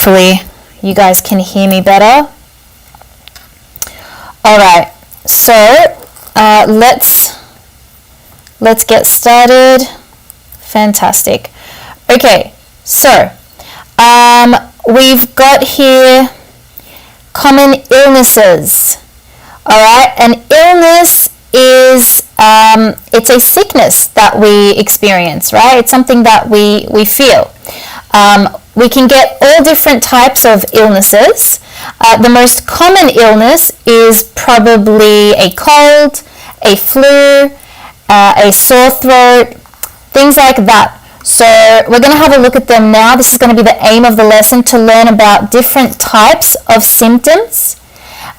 Hopefully you guys can hear me better. Alright, so let's get started. Fantastic. Okay, so we've got here common illnesses. Alright, an illness is it's a sickness that we experience, right? It's something that we feel. We can get all different types of illnesses. The most common illness is probably a cold, a flu, a sore throat, things like that. So we're going to have a look at them now. This is going to be the aim of the lesson, to learn about different types of symptoms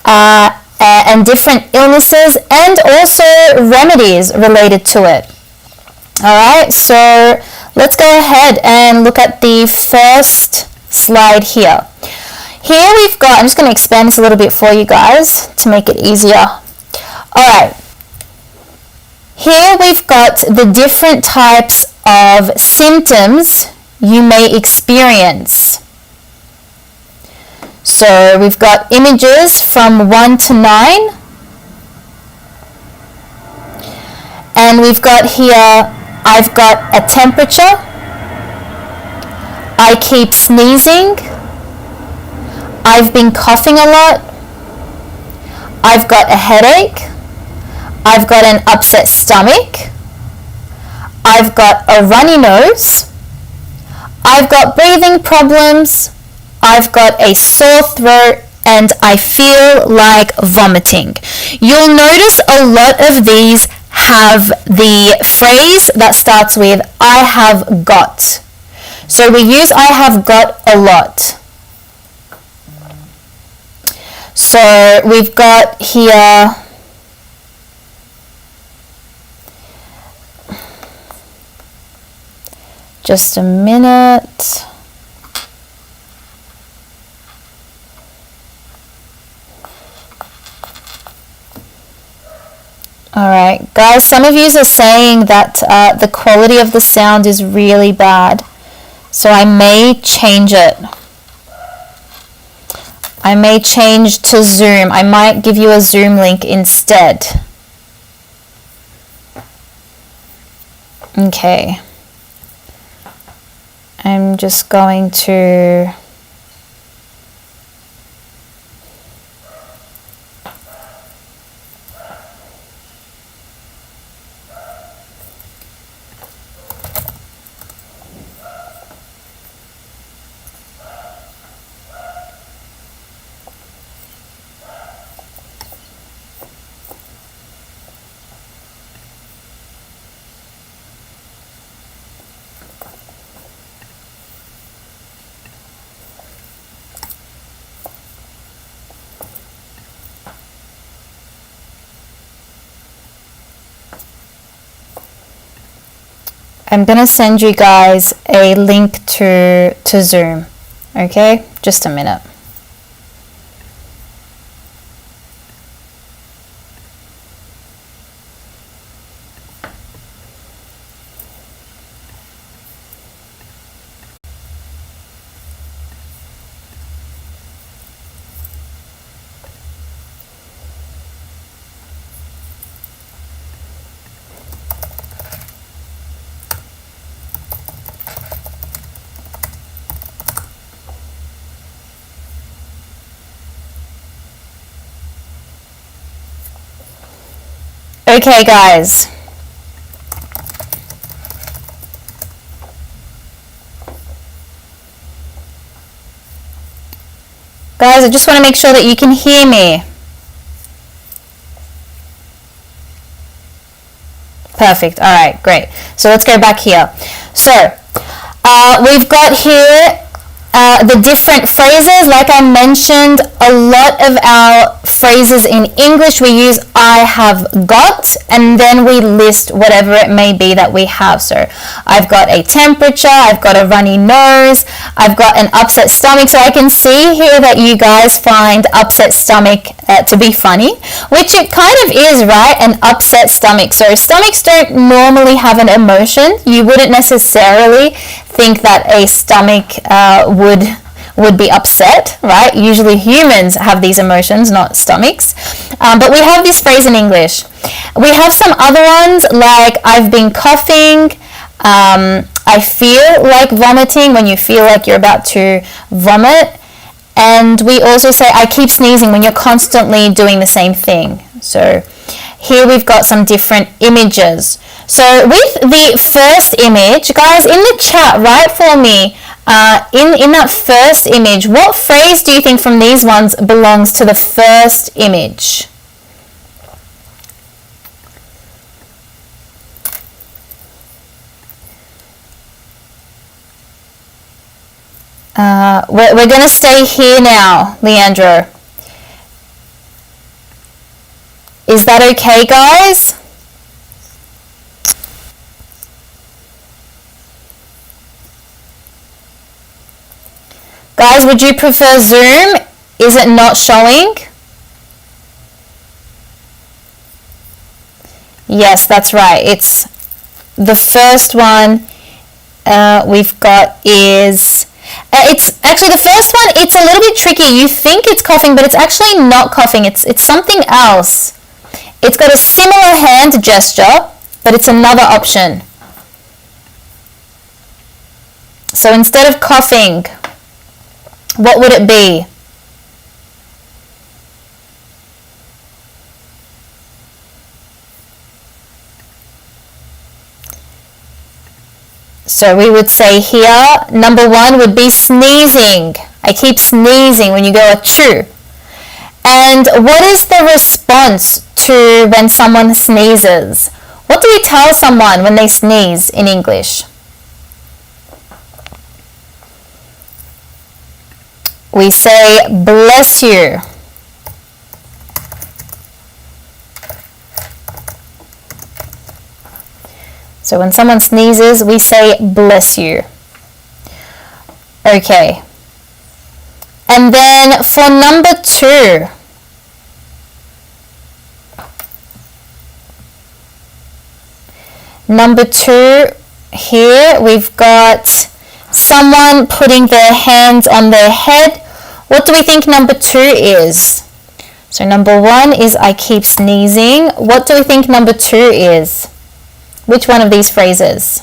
and different illnesses, and also remedies related to it. Alright, so let's go ahead and look at the first slide here. Here we've got, I'm just going to expand this a little bit for you guys to make it easier. Alright, here we've got the different types of symptoms you may experience. So we've got images from 1 to 9. And we've got here, I've got a temperature, I keep sneezing, I've been coughing a lot, I've got a headache, I've got an upset stomach, I've got a runny nose, I've got breathing problems, I've got a sore throat, and I feel like vomiting. You'll notice a lot of these have the phrase that starts with I have got. So we use I have got a lot. So we've got here just a minute. Alright, guys, some of you are saying that the quality of the sound is really bad, so I may change it. I may change to Zoom. I might give you a Zoom link instead. Okay. I'm just going to... I'm going to send you guys a link to Zoom, okay? Just a minute. Okay, guys. Guys, I just want to make sure that you can hear me. Perfect. All right, great. So let's go back here. So we've got here the different phrases. Like I mentioned, a lot of our phrases in English we use I have got, and then we list whatever it may be that we have. So I've got a temperature, I've got a runny nose, I've got an upset stomach. So I can see here that you guys find upset stomach to be funny, which it kind of is, right? An upset stomach. So stomachs don't normally have an emotion. You wouldn't necessarily think that a stomach would would be upset, right? Usually humans have these emotions, not stomachs. But we have this phrase in English. We have some other ones like I've been coughing, I feel like vomiting, when you feel like you're about to vomit. And we also say I keep sneezing when you're constantly doing the same thing. So here we've got some different images. So with the first image, guys, in the chat, write for me, in that first image, what phrase do you think from these ones belongs to the first image? We're going to stay here now, Leandro. Is that okay, guys? Guys, would you prefer Zoom? Is it not showing? Yes, that's right. It's the first one we've got is... it's actually the first one, it's a little bit tricky. You think it's coughing, but it's actually not coughing. It's something else. It's got a similar hand gesture, but it's another option. So instead of coughing, what would it be? So we would say here, number one would be sneezing. I keep sneezing when you go achoo. And what is the response to when someone sneezes? What do we tell someone when they sneeze in English? We say, bless you. So when someone sneezes, we say, bless you. Okay. And then for number two, here we've got someone putting their hands on their head. What do we think number two is? So number one is I keep sneezing. What do we think number two is? Which one of these phrases?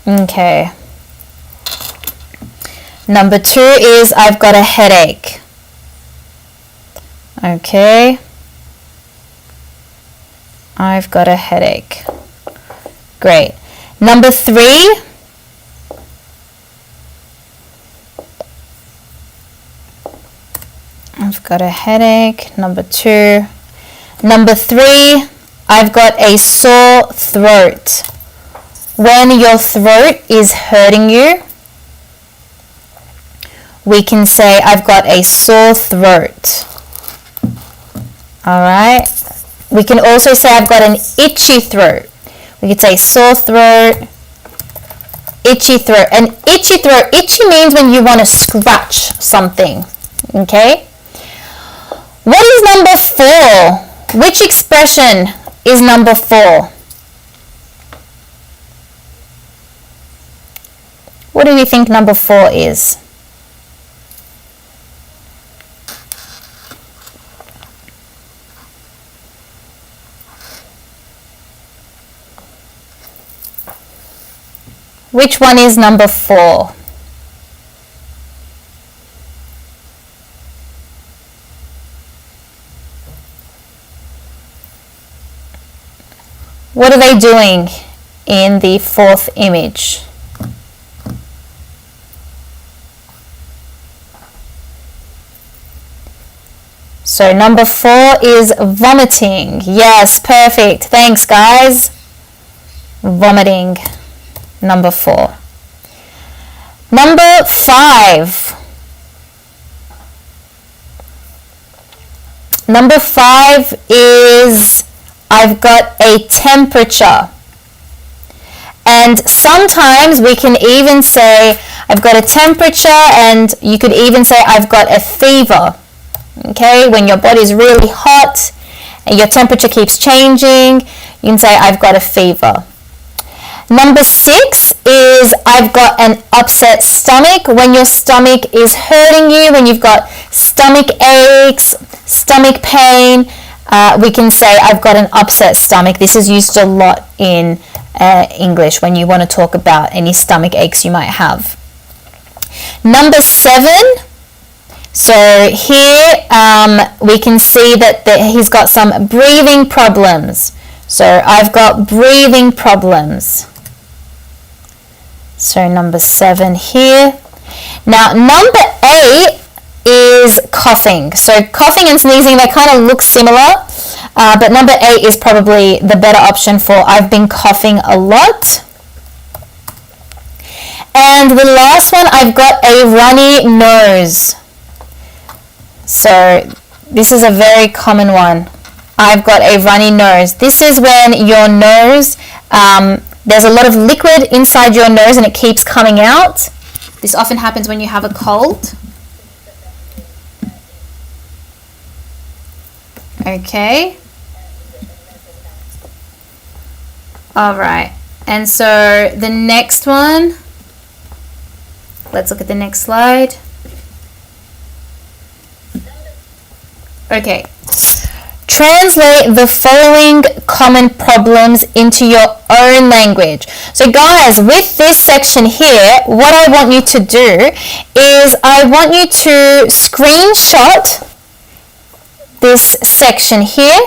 Okay. Number two is I've got a headache. Okay. I've got a headache. Great. Number three. I've got a headache. Number two. Number three, I've got a sore throat. When your throat is hurting you, we can say I've got a sore throat. Alright. We can also say I've got an itchy throat. We could say sore throat, itchy throat. An itchy throat, itchy means when you want to scratch something. Okay? What is number four? Which expression is number four? What do you think number four is? Which one is number four? What are they doing in the fourth image? So number four is vomiting. Yes, perfect. Thanks, guys. Vomiting. Number four. Number five. Number five is I've got a temperature. And sometimes we can even say I've got a temperature, and you could even say I've got a fever. Okay, when your body's really hot and your temperature keeps changing, you can say I've got a fever. Number 6 is I've got an upset stomach. When your stomach is hurting you, when you've got stomach aches, stomach pain, we can say I've got an upset stomach. This is used a lot in English when you want to talk about any stomach aches you might have. Number 7, so here we can see that he's got some breathing problems. So I've got breathing problems. So number 7 here. Now number 8 is coughing. So coughing and sneezing, they kind of look similar, but number 8 is probably the better option for I've been coughing a lot. And the last one, I've got a runny nose. So this is a very common one. I've got a runny nose. This is when your nose, there's a lot of liquid inside your nose and it keeps coming out. This often happens when you have a cold. Okay. All right. And so the next one, let's look at the next slide. Okay. Translate the following common problems into your own language. So guys, with this section here, what I want you to do is I want you to screenshot this section here,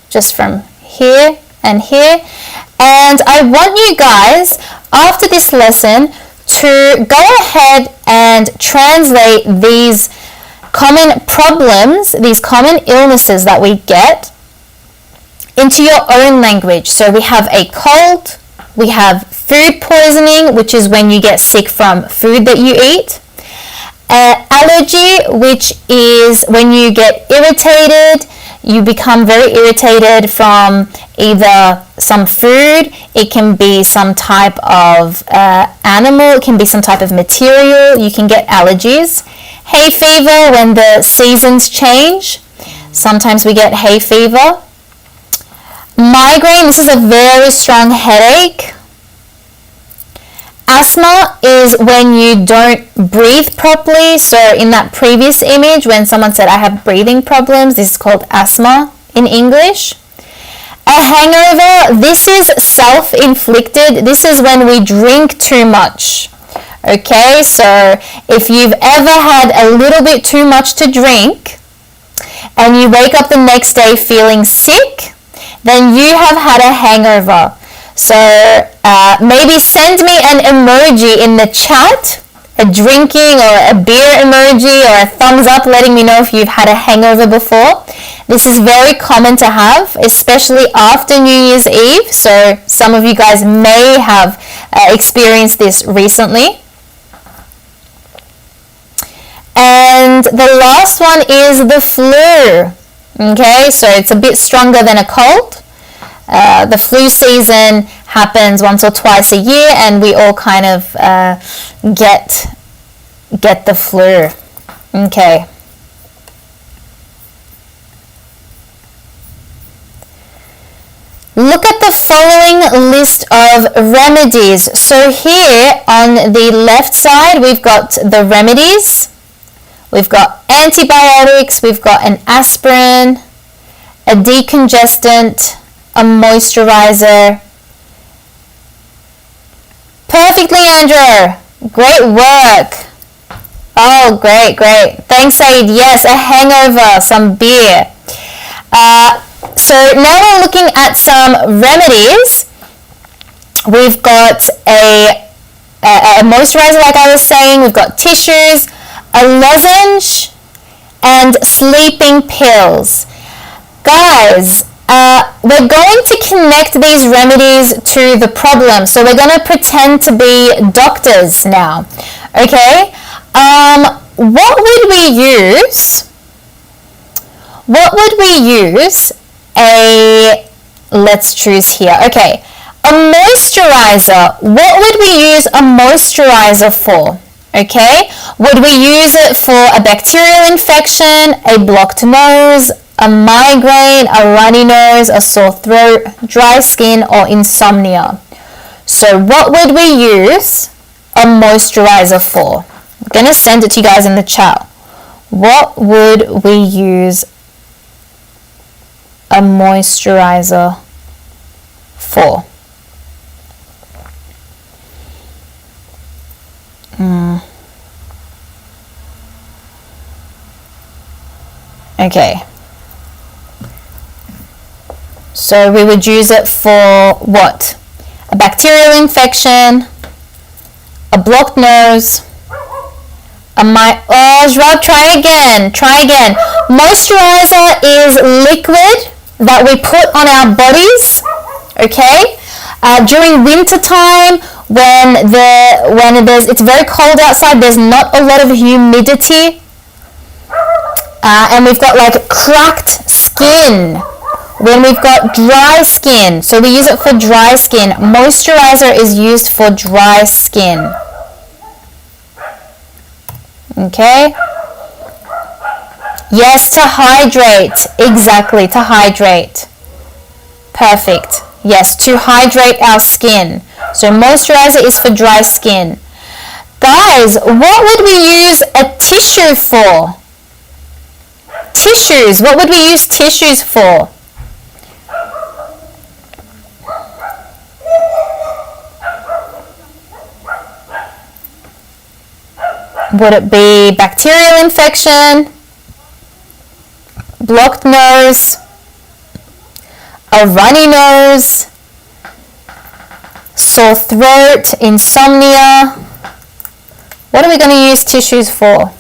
just from here and here, and I want you guys, after this lesson, to go ahead and translate these common problems, these common illnesses that we get, into your own language. So we have a cold, we have food poisoning, which is when you get sick from food that you eat, allergy, which is when you get irritated, you become very irritated from either some food, it can be some type of animal, it can be some type of material, you can get allergies. Hay fever, when the seasons change, sometimes we get hay fever. Migraine, this is a very strong headache. Asthma is when you don't breathe properly. So in that previous image, when someone said I have breathing problems, this is called asthma in English. A hangover, this is self-inflicted. This is when we drink too much. Okay, so if you've ever had a little bit too much to drink and you wake up the next day feeling sick, then you have had a hangover. So maybe send me an emoji in the chat, a drinking or a beer emoji or a thumbs up letting me know if you've had a hangover before. This is very common to have, especially after New Year's Eve. So some of you guys may have experienced this recently. And the last one is the flu. Okay, so it's a bit stronger than a cold. The flu season happens once or twice a year, and we all kind of get the flu. Okay. Look at the following list of remedies. So here on the left side, we've got the remedies. We've got antibiotics, we've got an aspirin, a decongestant, a moisturizer. Perfect, Leandro. Great work. Oh, great. Thanks, Said. Yes, a hangover, some beer. So now we're looking at some remedies. We've got a moisturizer, like I was saying. We've got tissues, a lozenge, and sleeping pills. Guys, we're going to connect these remedies to the problem. So we're going to pretend to be doctors now. Okay? What would we use? Let's choose here. Okay. A moisturizer. What would we use a moisturizer for? Okay. Would we use it for a bacterial infection, a blocked nose, a migraine, a runny nose, a sore throat, dry skin, or insomnia. So what would we use a moisturizer for? I'm going to send it to you guys in the chat. What would we use a moisturizer for? Okay. So we would use it for what? A bacterial infection, a blocked nose, Rob, try again. Moisturizer is liquid that we put on our bodies, okay? During winter time, it's very cold outside, there's not a lot of humidity, and we've got like cracked skin, when we've got dry skin, so we use it for dry skin. Moisturizer is used for dry skin. Okay? Yes, to hydrate. Exactly, to hydrate. Perfect. Yes, to hydrate our skin. So moisturizer is for dry skin. Guys, what would we use a tissue for? Tissues. What would we use tissues for? Would it be bacterial infection, blocked nose, a runny nose, sore throat, insomnia? What are we going to use tissues for?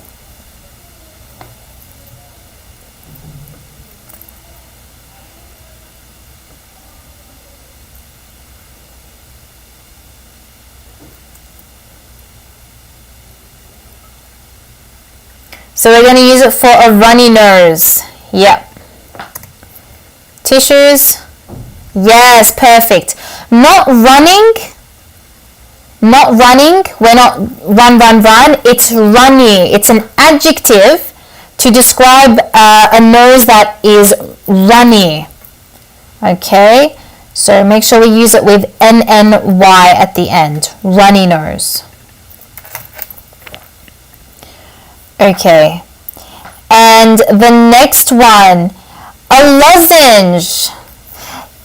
So we're going to use it for a runny nose. Yep. Tissues. Yes, perfect. Not running. We're not run. It's runny. It's an adjective to describe a nose that is runny. Okay. So make sure we use it with NNY at the end. Runny nose. Okay, and the next one, a lozenge.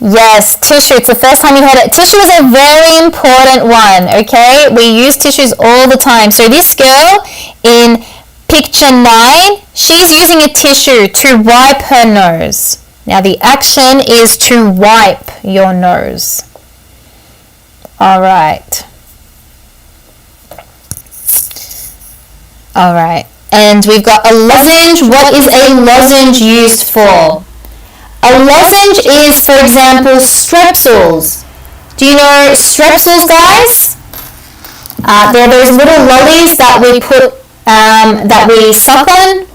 Yes, tissue. It's the first time you heard it. Tissue is a very important one, okay? We use tissues all the time. So this girl in picture 9, she's using a tissue to wipe her nose. Now the action is to wipe your nose. All right. And we've got a lozenge. What is a lozenge used for? A lozenge is, for example, strepsils. Do you know strepsils, guys? They're those little lollies that we suck on.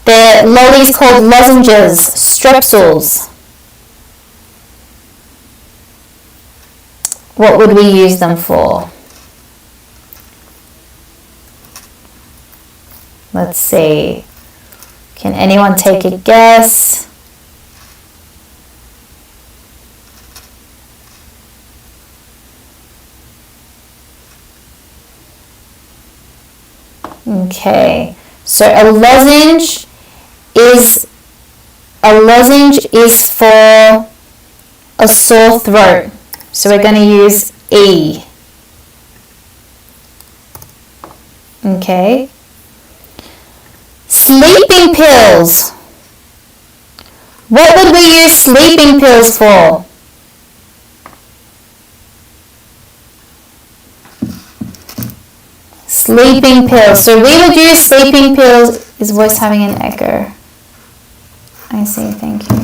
They're lollies called lozenges, strepsils. What would we use them for? Let's see. Can anyone take a guess? Okay. So a lozenge is for a sore throat. So we're going to use E. Okay. Sleeping pills. What would we use sleeping pills for? Sleeping pills. So we would use sleeping pills. Is voice having an echo? I see, thank you.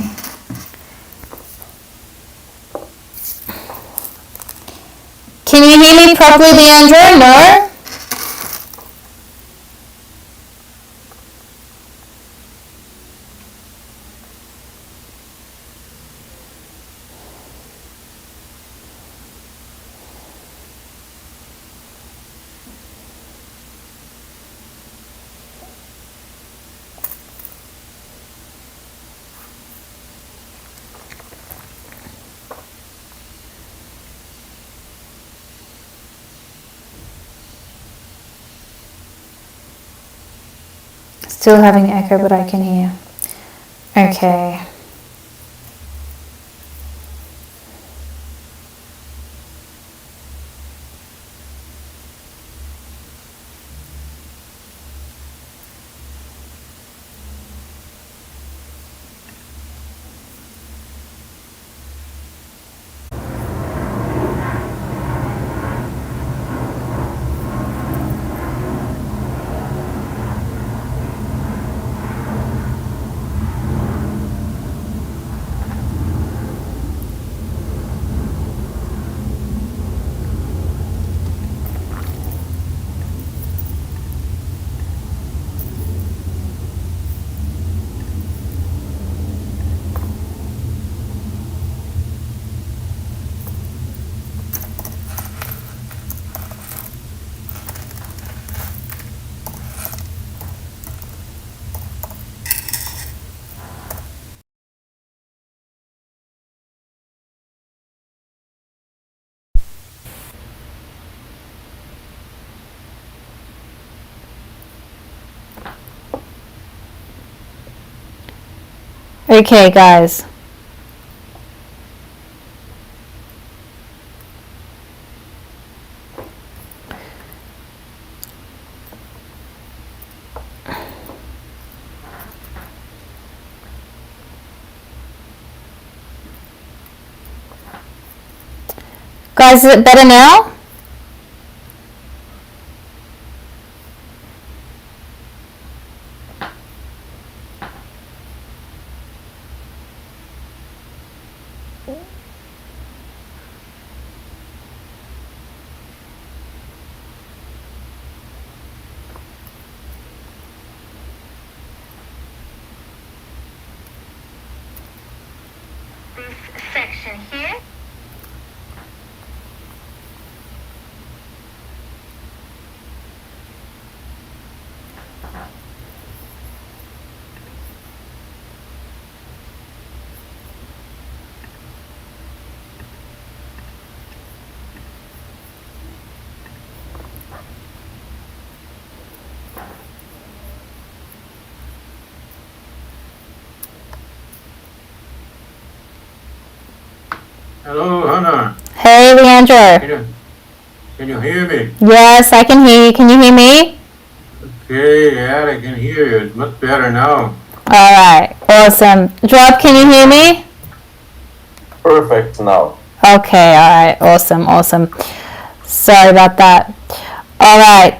Can you hear me properly, Leandro? No? Still having echo, but I can hear. Okay. Okay, guys. Guys, is it better now? This section here. Hello, Hannah. Hey, Leandro. Can you hear me? Yes, I can hear you. Can you hear me? Okay, yeah, I can hear you. It's much better now. All right, awesome. Drop, can you hear me? Perfect now. Okay, all right, awesome, awesome. Sorry about that. All right,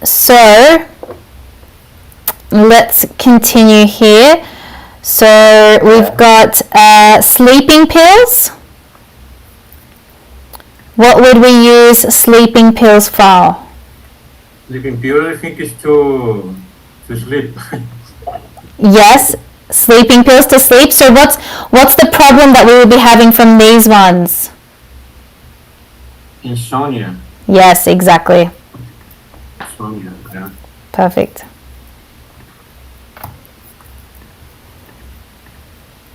so let's continue here. So we've got sleeping pills. What would we use sleeping pills for? Sleeping pill, I think, is to sleep. Yes, sleeping pills to sleep. So what's the problem that we would be having from these ones? Insomnia. Yes, exactly. Insomnia, yeah. Perfect.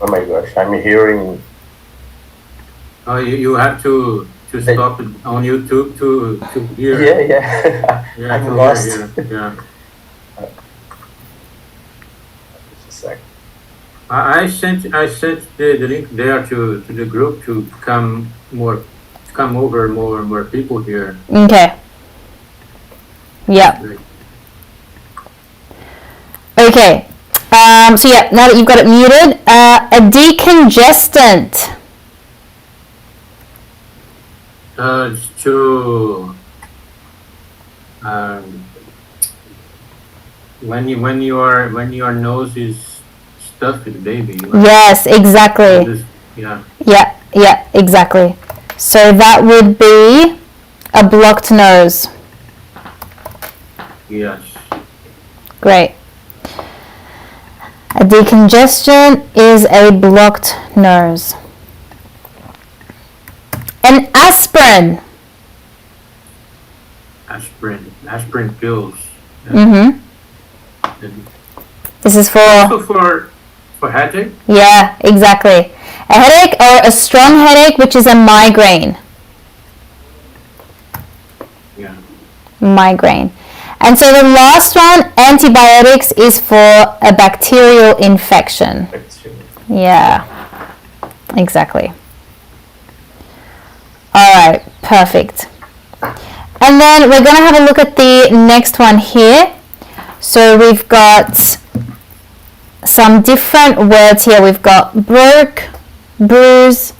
Oh my gosh, I'm hearing. Oh, you have to stop it on YouTube to hear. Yeah. Yeah, I'm to lost. hear, yeah. Just a sec. I sent the link there to the group to come over more people here. Okay. Yeah. Great. Okay. So yeah, now that you've got it muted, a decongestant. It's to when your nose is stuffed with baby. Yes, exactly. Yeah. Yeah, exactly. So that would be a blocked nose. Yes. Great. A decongestant is a blocked nose. An aspirin. Aspirin pills. Mm-hmm. And This is also for... for headache. Yeah, exactly. A headache or a strong headache, which is a migraine. Yeah. Migraine. And so the last one, antibiotics, is for a bacterial infection. Yeah, exactly. All right, perfect. And then we're going to have a look at the next one here. So we've got some different words here. We've got broke, bruise,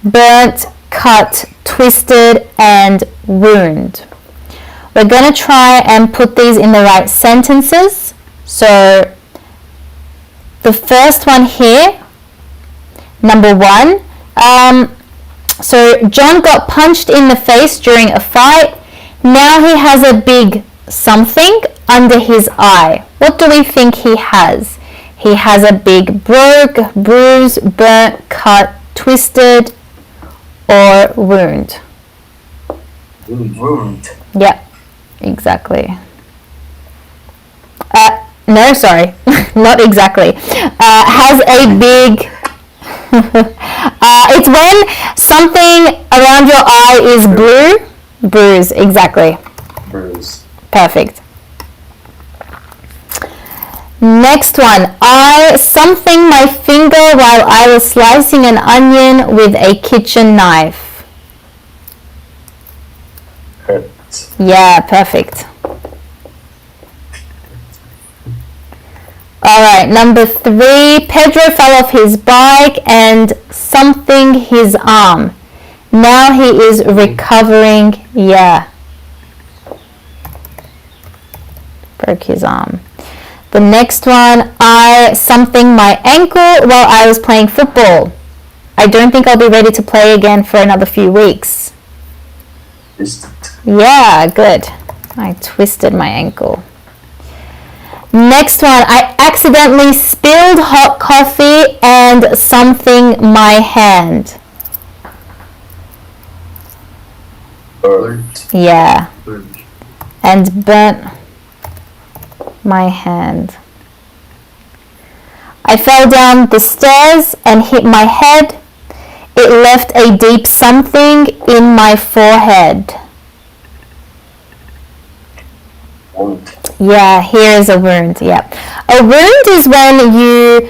burnt, cut, twisted, and wound. We're going to try and put these in the right sentences. So the first one here, number 1. So John got punched in the face during a fight. Now he has a big something under his eye. What do we think he has? He has a big broke, bruise, burnt, cut, twisted, or wound. Wound. Yep, exactly. No, sorry, not exactly. Has a big... it's when something around your eye is blue. Bruise, exactly. Bruise. Perfect. Next one. I something my finger while I was slicing an onion with a kitchen knife. Hurt. Yeah, perfect. Alright, number 3. Pedro fell off his bike and something his arm. Now he is recovering. Yeah. Broke his arm. The next one, I something my ankle while I was playing football. I don't think I'll be ready to play again for another few weeks. Twisted. Yeah, good. I twisted my ankle. Next one, I accidentally spilled hot coffee and something my hand. Burnt. Yeah, Burnt. and burnt my hand. I fell down the stairs and hit my head. It left a deep something in my forehead. Wound. Yeah, here is a wound. Yeah, a wound is when you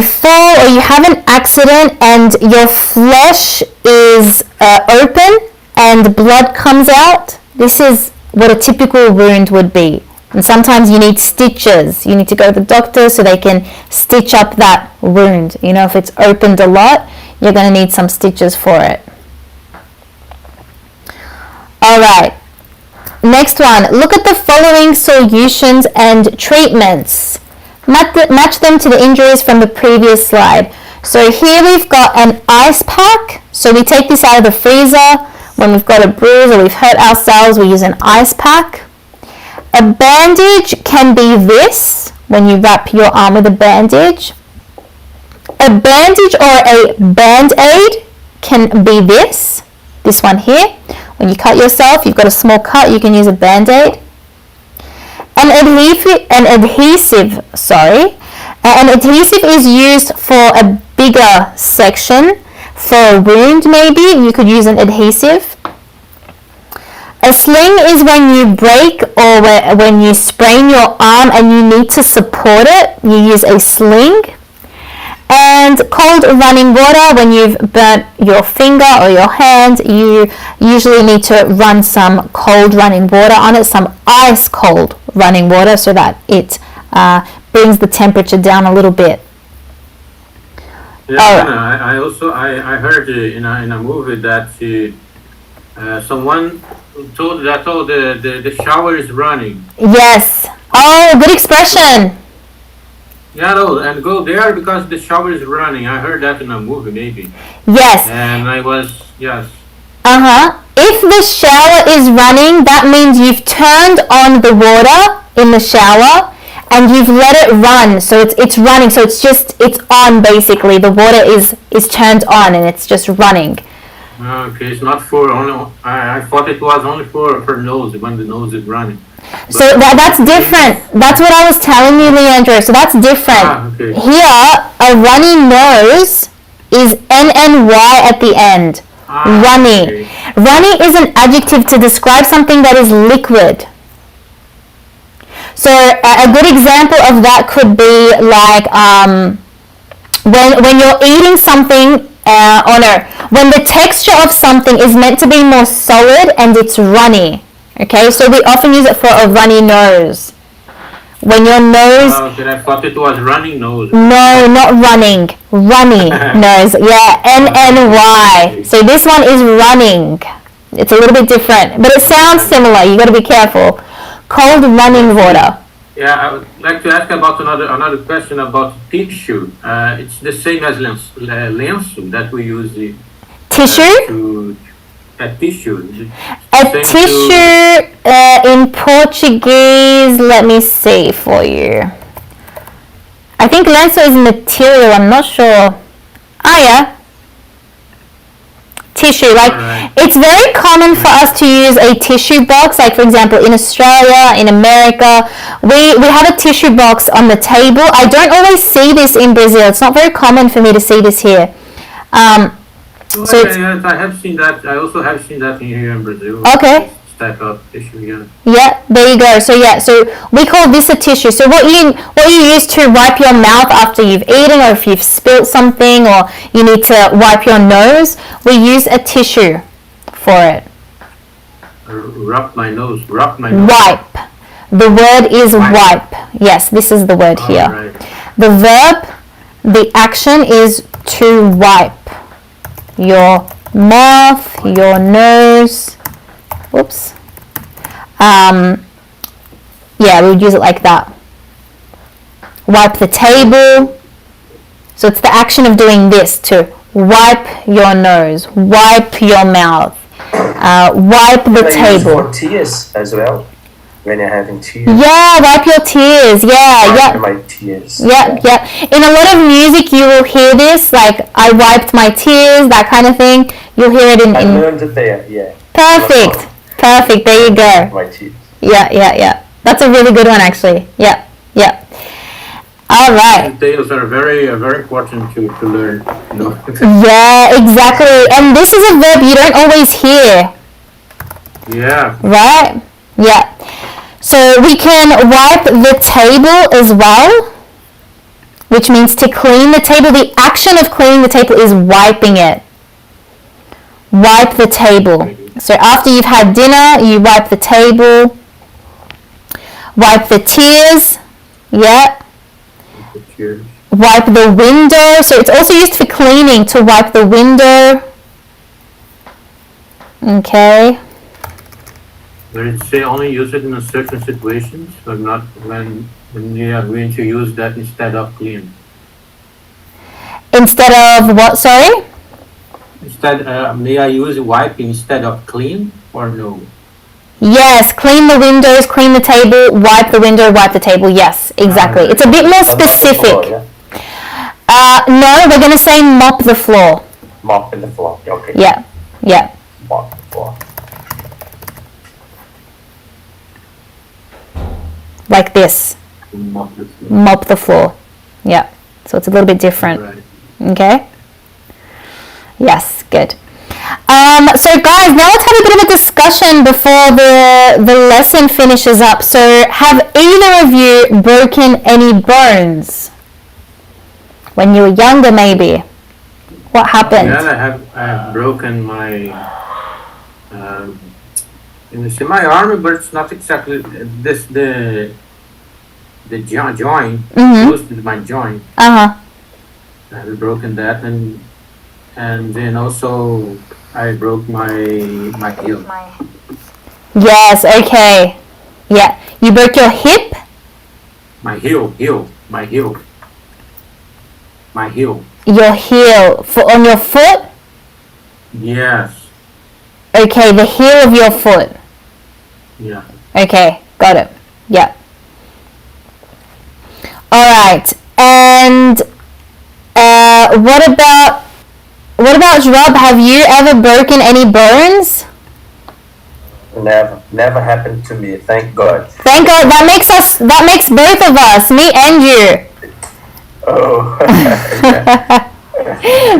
fall or you have an accident and your flesh is open and blood comes out. This is what a typical wound would be. And sometimes you need stitches. You need to go to the doctor so they can stitch up that wound. You know, if it's opened a lot, you're going to need some stitches for it. All right. Next one. Look at the following solutions and treatments. Match them to the injuries from the previous slide. So here we've got an ice pack. So we take this out of the freezer. When we've got a bruise or we've hurt ourselves, we use an ice pack. A bandage can be this, when you wrap your arm with a bandage. A bandage or a band-aid can be this one here. When you cut yourself, you've got a small cut, you can use a band-aid. An adhesive is used for a bigger section. For a wound maybe, you could use an adhesive. A sling is when you break or when you sprain your arm and you need to support it, you use a sling. And cold running water, when you've burnt your finger or your hand, you usually need to run some cold running water on it, some ice cold running water, so that it brings the temperature down a little bit. Yeah, I heard in a movie that someone told the shower is running. Yes. Oh, good expression. Yeah, no, and go there because the shower is running. I heard that in a movie, maybe. Yes. And I was, yes. If the shower is running, that means you've turned on the water in the shower and you've let it run. So it's running. So it's on basically. The water is turned on and it's just running. Okay, it's not for only. I thought it was only for nose when the nose is running. So that's different. That's what I was telling you, Leandro. So that's different. Okay. Here, a runny nose is NNY at the end. Runny. Okay. Runny is an adjective to describe something that is liquid. So a good example of that could be like when you're eating something, when the texture of something is meant to be more solid and it's runny. Okay, so we often use it for a runny nose. When your nose... Oh, then I thought it was running nose. No, not running. Runny nose. Yeah, N-N-Y. So this one is running. It's a little bit different, but it sounds similar. You got to be careful. Cold running water. Yeah, I would like to ask about another question about tissue. It's the same as lenço that we use. Tissue? Tissue. A tissue in Portuguese, let me see for you. I think lenço is material, I'm not sure. Ah, yeah. Tissue, like it's very common for us to use a tissue box, like for example in Australia, in America, we have a tissue box on the table. I don't always see this in Brazil. It's not very common for me to see this here. So yes, I have seen that. I also have seen that here in Brazil. Okay. This type of tissue, yeah. Yeah, there you go. So yeah, so we call this a tissue. So what you use to wipe your mouth after you've eaten, or if you've spilt something, or you need to wipe your nose, we use a tissue for it. Rub my nose. Wipe. The word is wipe. Yes, this is the word here. Right. The verb, the action is to wipe your mouth, your nose. Whoops. Yeah, we would use it like that. Wipe the table. So it's the action of doing this, to wipe your nose, wipe your mouth, wipe the table. For tears as well, when you're having tears. Yeah, wipe your tears. Yeah, yeah. My tears. Yeah, yeah. In a lot of music, you will hear this, like I wiped my tears, that kind of thing. You'll hear it in. I learned it there. Yeah. Perfect. Perfect. There you go. My tears. Yeah, yeah, yeah. That's a really good one, actually. Yeah, yeah. All right. Details are very important to learn. You know? Yeah, exactly. And this is a verb you don't always hear. Yeah. Right? Yeah. So we can wipe the table as well, which means to clean the table. The action of cleaning the table is wiping it. Wipe the table. So after you've had dinner, you wipe the table. Wipe the tears. Yeah. Cheers. Wipe the window. So it's also used for cleaning, to wipe the window. Okay. But it say only use it in a certain situations, but not when you are going to use that instead of clean. Instead of what, sorry? Instead, may I use wipe instead of clean or no? Yes, clean the windows, clean the table, wipe the window, wipe the table. Yes, exactly. It's a bit more specific. No, we're going to say mop the floor. Mop in the floor. Okay. Yeah, yeah. Mop the floor. Like this. Mop the floor. Yeah. So it's a little bit different. Right. Okay? Yes, good. So guys, now let's have a bit of a discussion before the lesson finishes up. So have either of you broken any bones? When you were younger, maybe? What happened? Yeah, I have broken my my arm, but it's not exactly this the joint close to my joint. I have broken that, and then also I broke my heel. Yes, okay. Yeah. You broke your hip? My heel. Your heel on your foot? Yes. Okay, the heel of your foot. Yeah. Okay, got it. Yeah. All right. And what about Rob? Have you ever broken any bones? Never happened to me. Thank God. Thank God. That makes both of us, me and you. Oh.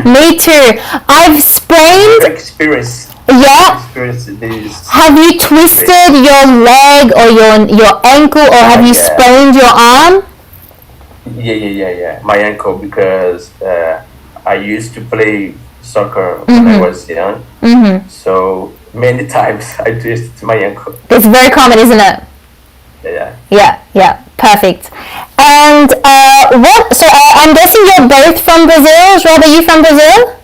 Me too. I've sprained. Experience. Yeah. Experience this. Have you twisted your leg or your ankle, or have you sprained your arm? Yeah. My ankle, because I used to play soccer when I was young. So many times I twisted my ankle. It's very common, isn't it? Yeah. Perfect. And what? So I'm guessing you're both from Brazil. Rob, are you from Brazil?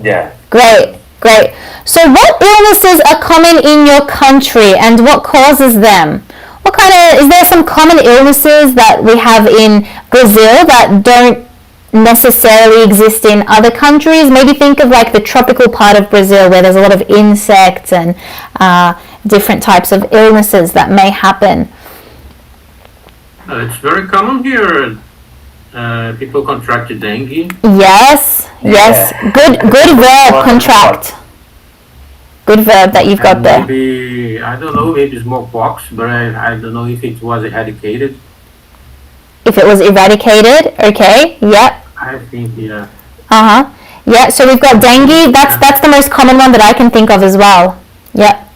Yeah. Great. So what illnesses are common in your country, and what causes them? Is there some common illnesses that we have in Brazil that don't necessarily exist in other countries? Maybe think of like the tropical part of Brazil where there's a lot of insects and different types of illnesses that may happen. It's very common here. People contract dengue. Yes. Good verb, contract. Good verb that you've got there. Maybe, I don't know, maybe smallpox, but I don't know if it was eradicated. If it was eradicated, okay, yep. I think, yeah. Yeah, so we've got dengue. That's the most common one that I can think of as well. Yep.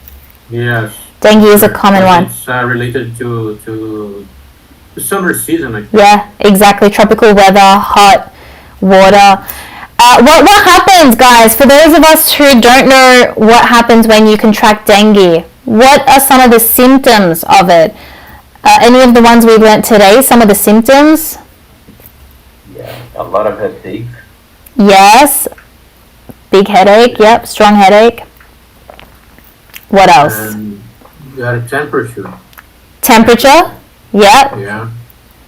Yes. Dengue is a common one. It's related to the summer season, I think. Yeah, exactly. Tropical weather, hot water. What happens, guys, for those of us who don't know what happens when you contract dengue? What are some of the symptoms of it? Any of the ones we learnt today, some of the symptoms? Yeah, a lot of headache. Yes. Big headache, yep, strong headache. What else? And you got a temperature. Temperature? Yep. Yeah.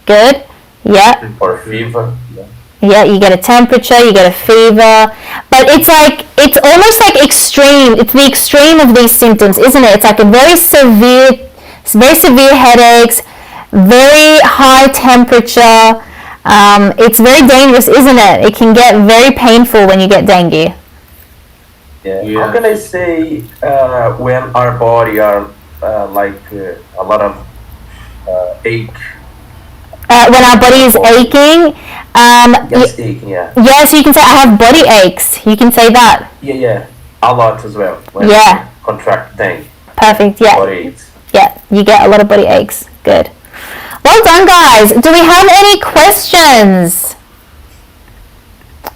Good. Yep. Or fever. Yeah, you get a temperature, you get a fever, but it's almost like extreme. It's the extreme of these symptoms, isn't it? It's like a very severe headaches, very high temperature. It's very dangerous, isn't it? It can get very painful when you get dengue. Yeah. How can I say when our body are like a lot of ache? When our body is aching. Aching, yeah. Yeah, so you can say I have body aches. You can say that. Yeah. A lot as well. When contract dengue. Perfect. Yeah. Body aches. Yeah, you get a lot of body aches. Good. Well done, guys. Do we have any questions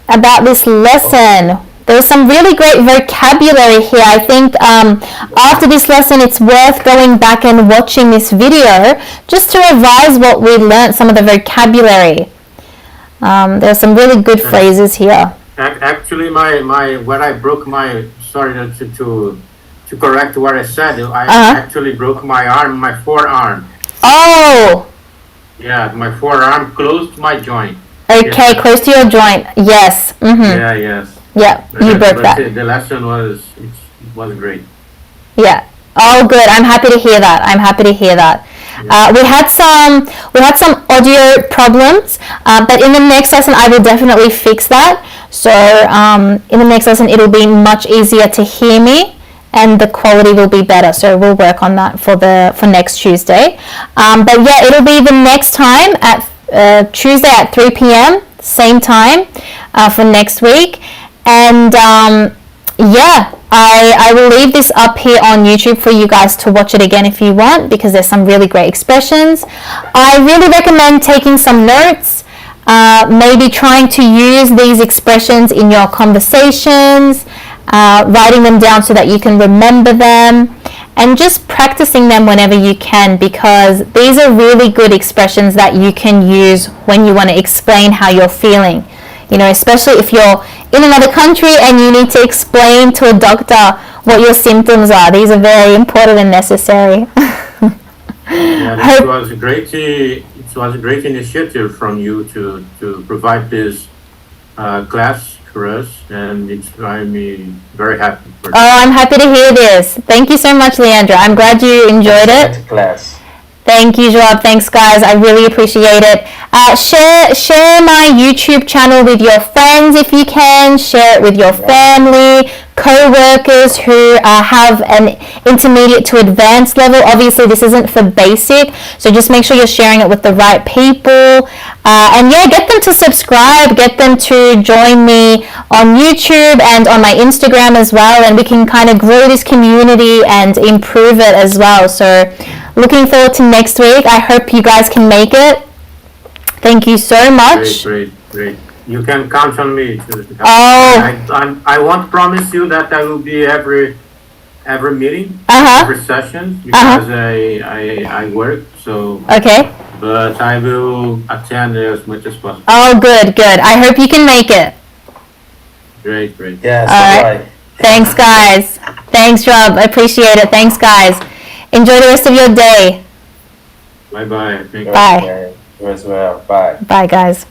about this lesson? There was some really great vocabulary here. I think after this lesson, it's worth going back and watching this video just to revise what we learnt, some of the vocabulary. There are some really good phrases here. Actually, when I broke my, sorry to correct what I said, I actually broke my arm, my forearm. Oh! Yeah, my forearm close to my joint. Okay, close to your joint. Yes. Yeah, yes. Yeah, you broke that. The lesson was great. Yeah. Oh, good. I'm happy to hear that. Yeah. We had some audio problems, but in the next lesson I will definitely fix that. So in the next lesson it'll be much easier to hear me, and the quality will be better. So we'll work on that for next Tuesday. But yeah, it'll be the next time at Tuesday at 3 p.m. same time for next week. And yeah, I will leave this up here on YouTube for you guys to watch it again if you want, because there's some really great expressions. I really recommend taking some notes, maybe trying to use these expressions in your conversations, writing them down so that you can remember them, and just practicing them whenever you can, because these are really good expressions that you can use when you want to explain how you're feeling. You know, especially if you're in another country and you need to explain to a doctor what your symptoms are. These are very important and necessary. Yeah, it was a great initiative from you to provide this class for us, and I'm very happy for that. Oh, I'm happy to hear this. Thank you so much, Leandra. I'm glad you enjoyed it. Class. Thank you, Joab. Thanks, guys. I really appreciate it. Share my YouTube channel with your friends if you can. Share it with your family, co-workers who have an intermediate to advanced level. Obviously, this isn't for basic, so just make sure you're sharing it with the right people. And yeah, get them to subscribe, get them to join me on YouTube and on my Instagram as well, and we can kind of grow this community and improve it as well. So looking forward to next week. I hope you guys can make it. Thank you so much. Great. You can count on me. I won't promise you that I will be every meeting, every session, because I work. So okay. But I will attend as much as possible. Oh, good. I hope you can make it. Great. Yes. All right. Thanks, guys. Thanks, Rob. I appreciate it. Thanks, guys. Enjoy the rest of your day. Bye. Bye. You as well. Bye. Bye, guys.